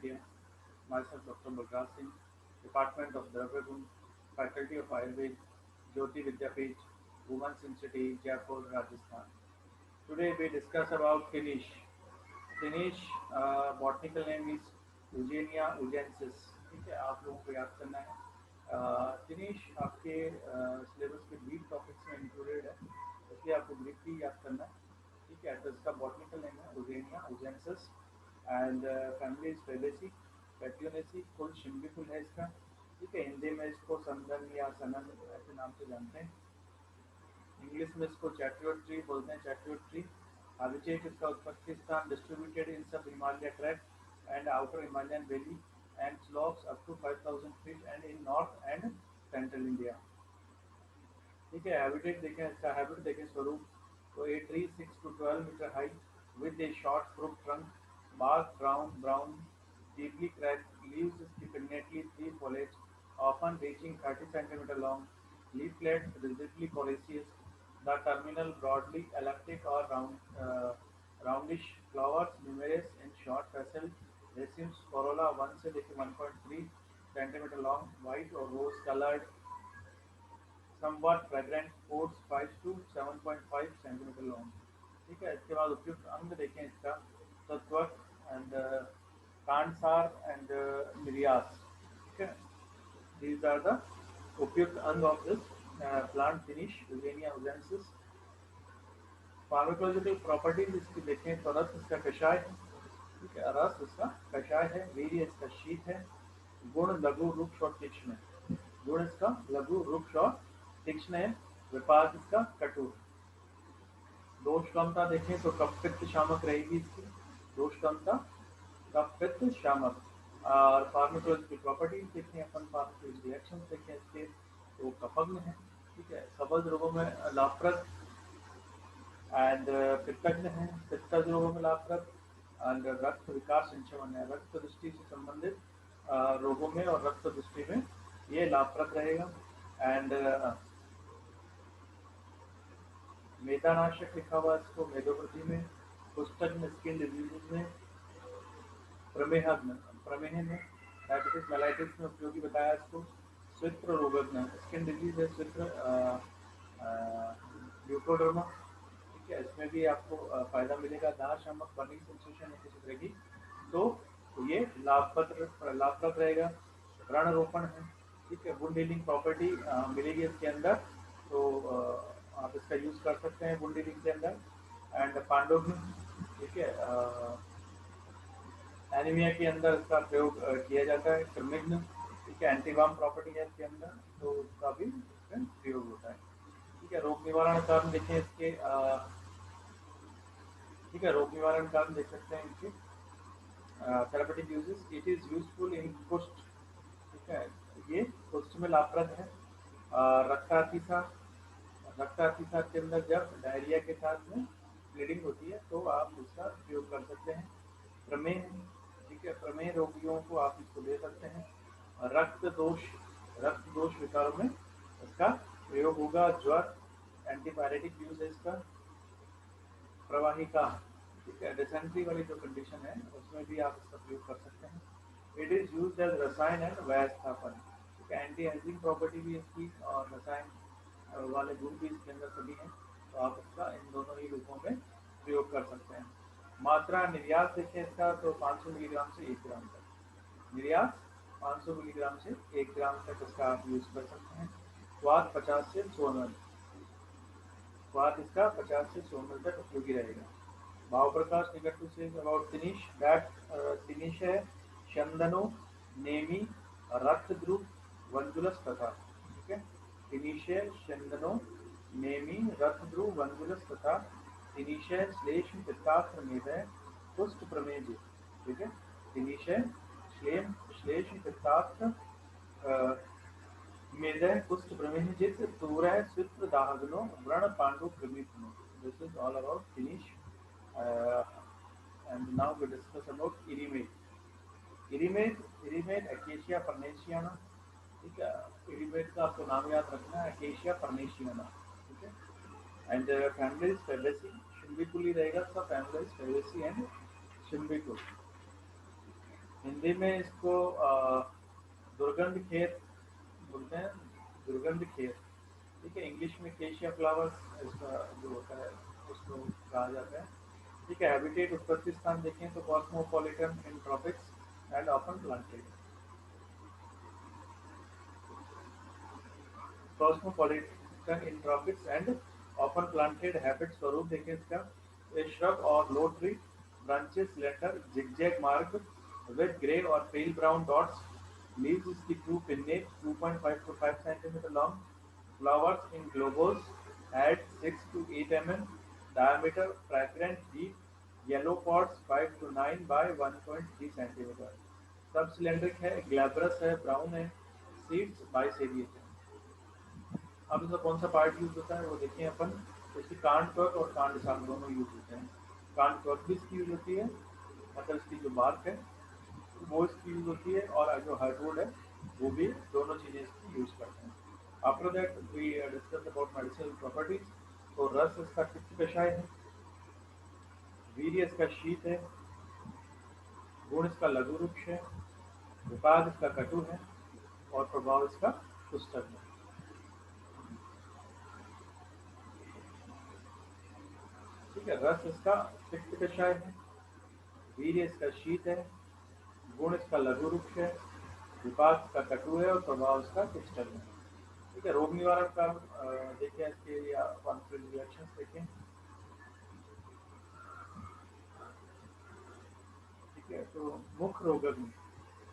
India. Myself, Dr. Balraj Singh, Department of Dravyagun, Faculty of Ayurveda, Jyoti Vidyapeeth, Women's Institute, Jaipur, Rajasthan. Today we discuss about Finnish. Finnish botanical name is Eugenia ujensis. ठीक है, आप लोगों को याद करना है। Finish आपके syllabus के ब्रीफ टॉपिक्स में इंक्लूडेड है, इसलिए आपको ब्रीफली याद करना है। ठीक है, तो इसका बॉटनिकल नेम है Ougeinia oojeinensis and family is Fabaceae Papilionaceae, फुल शिम्बी फुल है इसका। ठीक है, हिंदी में इसको संदन या सनन ऐसे नाम से जानते हैं। इंग्लिश में इसको चैट्रियोट ट्री बोलते हैं, चैट्रियोट ट्री। हैबिटेट इसका उत्पत्ति स्थान distributed in sub Himalaya tract and outer Himalayan valley and slopes up to 5000 feet and in north and central India. ठीक है, हैबिटेट देखें, इसका हैबिट देखें, स्वरूप। तो a tree 6 to 12 metre high with a short fruit trunk, bark brown, deeply cracked, leaves stiffenedly three foliage, often reaching 30 centimeter long, leaflets visibly coriaceous, the terminal broadly elliptic or roundish, flowers numerous in short tassel, racemes, corolla 1 से लेकर 1.3 centimeter long, white or rose colored, somewhat fragrant, pods 5 to 7.5 centimeter long। ठीक है, इसके बाद उपयुक्त अंग देखें इसका, तत्वक एंड कांडसार एंड निर्यास। ठीक है, these are the उपयुक्त अंग of this plant finish Eugenia uzensis। Pharmacological properties इसकी देखें तो रस इसका कषाय है। ठीक है, रस इसका कषाय है। वीर्य इसका शीत है। गुण लघु रुक्ष और तीक्ष्ण है। गुण इसका लघु रुक्ष और तीक्ष्ण है। विपाक इसका कठोर। दोष क्षमता देखें तो कफ पित्त शामक रहेगी इसकी। दोष क्षमता कफ पित्त शामक। और फार्माकोलॉजिकल प्रॉपर्टीज देखें अपन, फार्माकोलॉजिकल रिएक्शन देखें इसके, तो कफग्न है। ठीक है, कबज रोगों में लाभप्रद एंड पित्तज्ञ है। पित्तज रोगों में लाभप्रद एंड रक्त विकार संचमन है। रक्त दृष्टि से संबंधित रोगों में और रक्त दृष्टि में ये लाभप्रद रहेगा। एंड मेदानाशक लिखा हुआ इसको मेदोवृद्धि में, कुष्ठक में, स्किन डिजीजेज में, प्रमेह प्रमेह में, डायबिटिस मेलाइटिस में उपयोगी बताया इसको। स्वित्र रोगज्ञ, स्किन डिजीज है स्वित्र ल्यूकोडर्मा। ठीक है, इसमें भी आपको फायदा मिलेगा। दाह शामक, बर्निंग सेंसेशन है किसी तरह की, तो ये लाभप्रद रहेगा। व्रण रोपण है। ठीक है, वुंड हीलिंग प्रॉपर्टी मिलेगी इसके अंदर, तो आप इसका यूज कर सकते हैं वुंड हीलिंग के अंदर। एंड पांडुग्न, ठीक है, एनीमिया के अंदर इसका प्रयोग किया जाता है। कृमिघ्न, ठीक है, एंटीवाम प्रॉपर्टी है इसके अंदर, तो उसका भी इसमें प्रयोग होता है। ठीक है, रोग निवारण कारण देखें इसके, ठीक है, रोग निवारण कारण देख सकते हैं इनके। Therapeutic uses, it is useful in कुष्ठ। ठीक है, ये कुष्ठ में लाभप्रद है। रक्तातिसार, रक्तातिसार के अंदर जब डायरिया के साथ में ब्लीडिंग होती है तो आप इसका प्रयोग कर सकते हैं। प्रमेह, ठीक है, प्रमेह रोगियों को आप इसको दे सकते हैं। रक्त दोष, रक्त दोष विकारों में इसका प्रयोग होगा। ज्वर, एंटीपायरेटिक यूज है इसका। प्रवाहिका, ठीक है, डिसेंट्री वाली जो कंडीशन है उसमें भी आप इसका प्रयोग कर सकते हैं। इट इज यूज एज रसायन एंड व्यवस्थापन। ठीक है, एंटी एजिंग प्रॉपर्टी भी इसकी और रसायन वाले गुण भी इसके अंदर सभी हैं, तो आप इसका इन दोनों ही रूपों में प्रयोग कर सकते हैं। मात्रा निर्यास देखें इसका, तो 500 मिलीग्राम से 1 ग्राम तक निर्यास, 500 मिलीग्राम से 1 ग्राम तक इसका आप यूज कर सकते हैं। स्वाद 50 से 100 ml, स्वाद इसका 50 से 100 ml तक उपयोगी रहेगा। भाव प्रकाश निकट to say about finish that finish है चंदनो, नेमी, रक्त ध्रुव, वंजुलस तथा। ठीक है, फिनिश है चंदनो, नेमी, रक्त ध्रुव, वंजुलस तथा। फिनिश है श्लेष्म, पित्ताक्ष मेदय, पुष्ट प्रमेय। ठीक है, फिनिश है श्लेष्म, पित्ताक्ष मेदय, पुष्ट प्रमेहजित, तूरः, स्वित्र, दाहग्नो, व्रण, Pandu, कृमिघ्नो। This is all about finish. Uh, and now we discuss about irrigate। इरीमेट अकेशिया परनेशियाना। ठीक है, इरीमेट का आपको नाम याद रखना है, अकेशिया परनेशियाना। ठीक है, एंड फैमिलीज फेबेसी, शिम्बिकुली रहेगा इसका, फैमिलीज फेबेसी एंड शिम्बिकुल। हिंदी में इसको दुर्गंध खेत बोलते हैं, दुर्गंध खेत। ठीक है, इंग्लिश में केशिया फ्लावर्स इसका जो होता है उसको कहा जाता है। ठीक है, हैबिटेट उत्पत्ति स्थान देखें तो cosmopolitan in tropics and often planted. Cosmopolitan in tropics and often planted. Habit स्वरूप देखें इसका, a shrub or low tree, branches slender zigzag marked with gray or pale brown dots, leaves इसकी to pennate 2.5 to 5 centimeter long, flowers in globose at 6 to 8 mm diameter, fragrant deep yellow pods 5 to 9 by 1.3 centimeter, सब सिलेंड्रिक है, glabrous है, brown है, seeds बाइसेरियस है। अब इसका कौन सा पार्ट यूज होता है वो देखें अपन। तो इसकी कांड त्वक और कांड शाखा दोनों यूज होते हैं। कांड त्वक भी इसकी यूज होती है, मतलब इसकी जो बार्क है वो इसकी यूज होती है, और जो हार्डवुड है वो भी, दोनों चीजें इसकी यूज करते हैं। After that we discuss about medicinal properties. तो रस इसका तिक्त कषाय है, वीर्य इसका शीत है, गुण इसका लघु वृक्ष है, विपाक इसका कटु है, और प्रभाव इसका पुस्तक है। ठीक है, रस इसका तिक्त कषाय है, वीर्य इसका शीत है, गुण इसका लघु वृक्ष है, विपाक इसका कटु है, और प्रभाव इसका पिस्टल है। ठीक है, रोग निवारण का देखें इसके, या रिएक्शन देखें। ठीक है, तो मुख्य रोगक में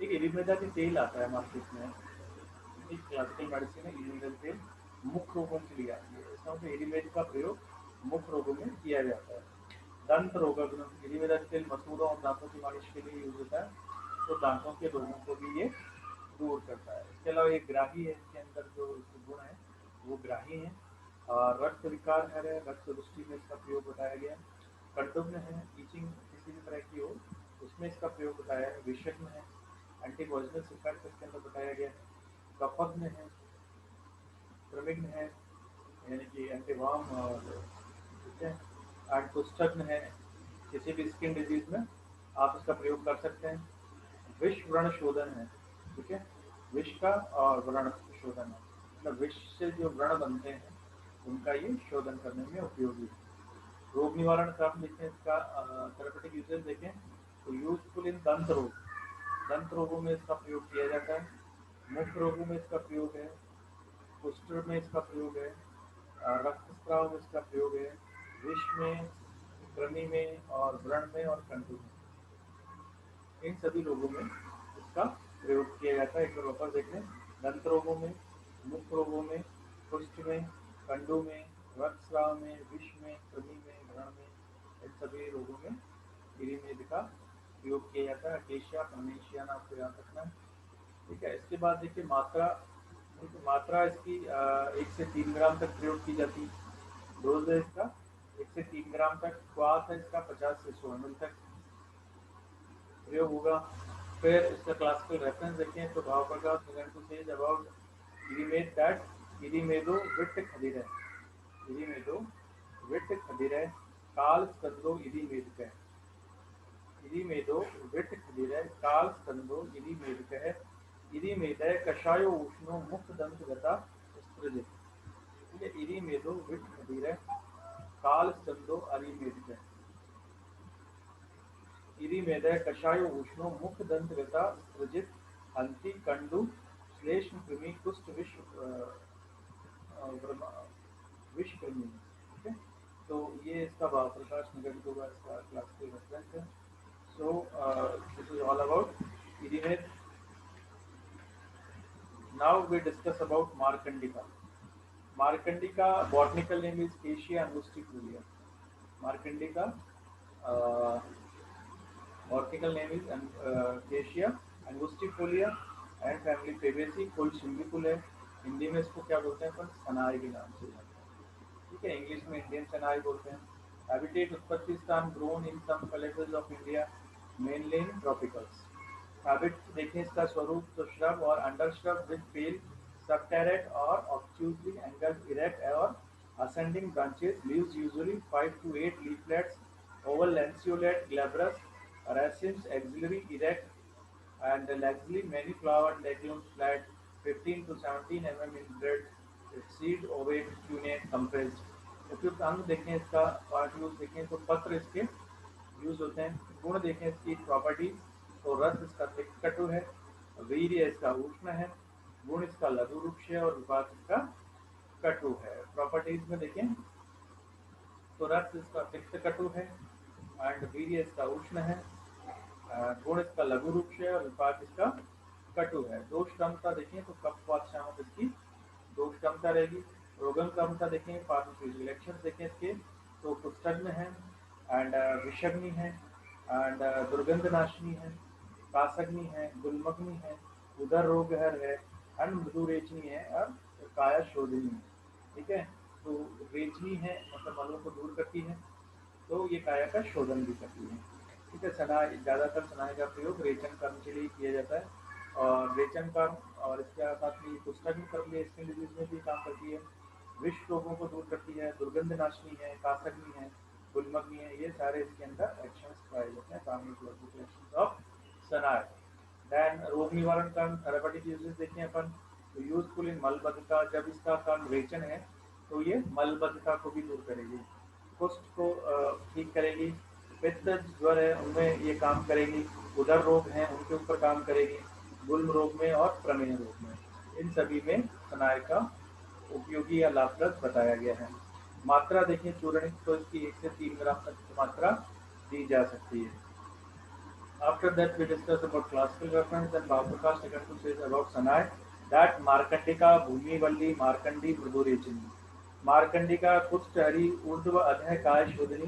एक एलिमेदा के तेल आता है मार्केट में, एक क्लासिकल मेडिसिन है, एलिमेदा तेल मुख्य रोगों के लिए आती है। इसका मतलब एलिमेड का प्रयोग मुख्य रोगों में किया जाता है। दंत रोगक, एलिवेरा तेल मसूड़ों और दांतों की मालिश के लिए यूज होता है, तो दांतों के रोगों को भी ये दूर करता है। इसके अलावा ये ग्राही है, इसके अंदर जो इसके गुण है वो ग्राही है। रक्त विकार है, रक्त दृष्टि में इसका प्रयोग बताया गया। कंडुम्न है, ईचिंग किसी भी तरह की हो उसमें इसका प्रयोग बताया है। विषग्न है, एंटीपॉइजनस इफेक्ट इसके अंदर बताया गया है। कफग्न है, प्रमिग्न है, यानी कि एंटीवार्म, और ठीक है, एंड कुष्ठग्न है, किसी भी स्किन डिजीज में आप इसका प्रयोग कर सकते हैं। विष व्रण शोधन है, ठीक है, विष का और व्रण शोधन है, मतलब विष से जो व्रण बनते हैं उनका ये शोधन करने में उपयोगी है। रोग निवारण का आप देखें, इसका थेरेपेटिक यूजेस देखें तो यूजफुल इन दंत रोग, दंत रोगों में इसका प्रयोग किया जाता है। मुख रोगों में इसका प्रयोग है, कुष्ठ में इसका प्रयोग है, रक्तस्राव में इसका प्रयोग है, विष में, कृमि में, और व्रण में, और कंटु में, इन सभी रोगों में इसका प्रयोग किया जाता है। एक बार वापस देख लें, दंत रोगों में, मुख रोगों में, कुष्ठ में, कंडों में, रक्तस्राव में, विष में, कृमि में, व्रण में, इन सभी रोगों में इरिमेड का प्रयोग किया जाता है। अकेशिया फर्नेशियाना आपको याद रखना है। ठीक है, इसके बाद देखिए मात्रा। देखिए मात्रा इसकी 1 से 3 ग्राम तक प्रयोग की जाती है। डोज है इसका 1 से 3 ग्राम तक। स्वाद है इसका 50 से 100 ml तक प्रयोग होगा। फिर इसका क्लासिकल रेफरेंस देखें तो भाव प्रकाश टू सेज अबाउट इरिमेड दैट इरिमेदो विट्ट खदिर है, इरिमेदो विट्ट खदिर है, काल स्कंदो इरिमेद है, इरिमेदो विट्ट खदिर है, काल स्कंदो इरिमेद है, इरिमेद कषायो उष्णो मुख दंत गता स्त्रजित। ठीक है, इरिमेदो विट्ट खदिर है, काल स्कंदो अरिमेद है, इरिमेदय कषायो उष्णो मुख दंत व्यथा सृजित हंति कंडु श्लेष्म कृमि कुष्ठ विष कृमि। ठीक है, तो ये इसका भाव प्रकाश निगम होगा, इसका क्लासिकल रेफरेंस है। So this is all about इरिमेद। नाउ वी डिस्कस अबाउट मार्कंडिका। मार्कंडिका botanical name is Acacia angustifolia. मार्कंडिका Botanical name is Acacia angustifolia and family Fabaceae, फुल शिंगी फुल है। हिंदी में इसको क्या बोलते हैं अपन, सनाई के नाम से जानते हैं। ठीक है, इंग्लिश में इंडियन सनाई बोलते हैं। हैबिटेट उत्पत्ति स्थान grown in some collectors of India, mainly in tropicals. Habit देखें इसका स्वरूप, तो श्रब और under shrub with pale subterete और ऑब्ट्यूजली एंगल इरेक्ट और ascending branches, leaves usually 5 to 8 leaflets, oval lanceolate, glabrous, racemes axillary erect, and largely many flowered legumes flat 15 to 17 mm in breadth, seed ovate cunate compressed। उपयुक्त अंग देखें, इसका part use देखें तो पत्र इसके use होते हैं। गुण देखें इसकी प्रॉपर्टीज, तो रस इसका तिक्त कटु है, वीर्य इसका उष्ण है, गुण इसका लघु रुक्ष है और विपाक इसका कटु है। प्रॉपर्टीज में देखें तो रस इसका तिक्त कटु है एंड वीर्य इसका उष्ण है, गुण इसका लघु रूप है और विपाक इसका कटु है। दोष क्षमता देखें तो कफवात शामक इसकी दोष क्षमता रहेगी। रोगन क्षमता देखें, फार्माकोजेलेक्शन देखें इसके तो कुष्ठग्न है एंड विषग्नि है एंड दुर्गंधनाशिनी है, कासग्नि है, गुल्मग्नि है, उदर रोग है एंड मृदुरेचनी है और काया शोधिनी है। ठीक है, तो रेचनी है मतलब मलों को दूर करती है, तो ये काया का शोधन भी करती है। ठीक है, सनाई ज़्यादातर सनाई का प्रयोग रेचन कर्म के लिए किया जाता है और रेचन कर्म और इसके साथ ही कुष्ठग्न कर्म भी स्किन डिजीज में भी काम करती है, विष रोगों को दूर करती है, दुर्गंध नाशनी है, कासग्नि है, गुलमग्नि है, ये सारे इसके अंदर एक्शंस पाए जाते हैं, फार्माकोलॉजिकल एक्शंस ऑफ सनाई। देन रोग निवारण कर्म थेरेपेटिक यूजेस देखें अपन, तो यूजफुल इन मलबद्धता, जब इसका कर्म रेचन है तो ये मलबद्धता को भी दूर करेगी, कुष्ठ को ठीक करेगी, पित्त ज्वर है उनमें ये काम करेगी, उदर रोग हैं उनके ऊपर काम करेगी, गुल्म रोग में और प्रमेह रोग में, इन सभी में सनाय का उपयोगी या लाभप्रद बताया गया है। मात्रा देखें चूर्ण तो इसकी 1 से 3 ग्राम तक की मात्रा दी जा सकती है। After that, we discuss about classical reference and Bhavaprakash Nikantu says about Sanai that Markandika, Bhumi Valli, Markandi, Mridurechini. मार्कंडिका कुष्ठ हरि ऊर्ध्व अधः काय शोधनी,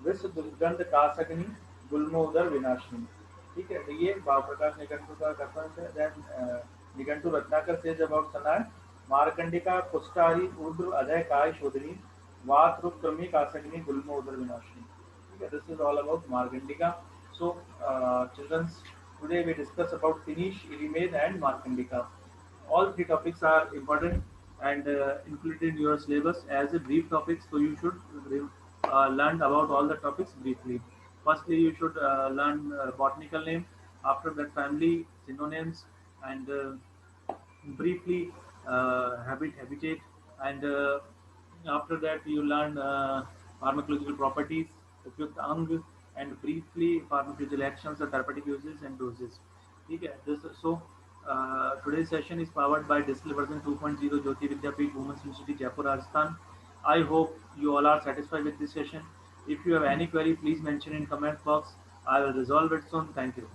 विश्व दुर्गंध कासग्नि, गुल्मोदर विनाशिनी। ठीक है, तो ये भाव प्रकाश निघंटु का रेफरेंस है। Then Nighantu Ratnakar says about सनाय मार्कंडिका कुष्ठ हरि ऊर्ध्व अधः काय शोधनी, वात रूप क्रमी कासग्नि, गुल्मोदर विनाशिनी। ठीक है, दिस इज ऑल अबाउट मार्कंडिका। So, children, today we discuss about Finish, Ilimed, and Markandika. All three topics are important and included in your syllabus as a brief topic. So you should learn about all the topics briefly. Firstly, you should learn botanical name. After that, family synonyms and briefly habitat, and after that you learn pharmacological properties, उपयुक्त अंग, and briefly pharmacological actions, the therapeutic uses and doses। ठीक है, this so today's session is powered by Distill version 2.0 Jyoti Vidyapeeth Women's University Jaipur Rajasthan। I hope you all are satisfied with this session। If you have any query, please mention in comment box, I will resolve it soon। Thank you।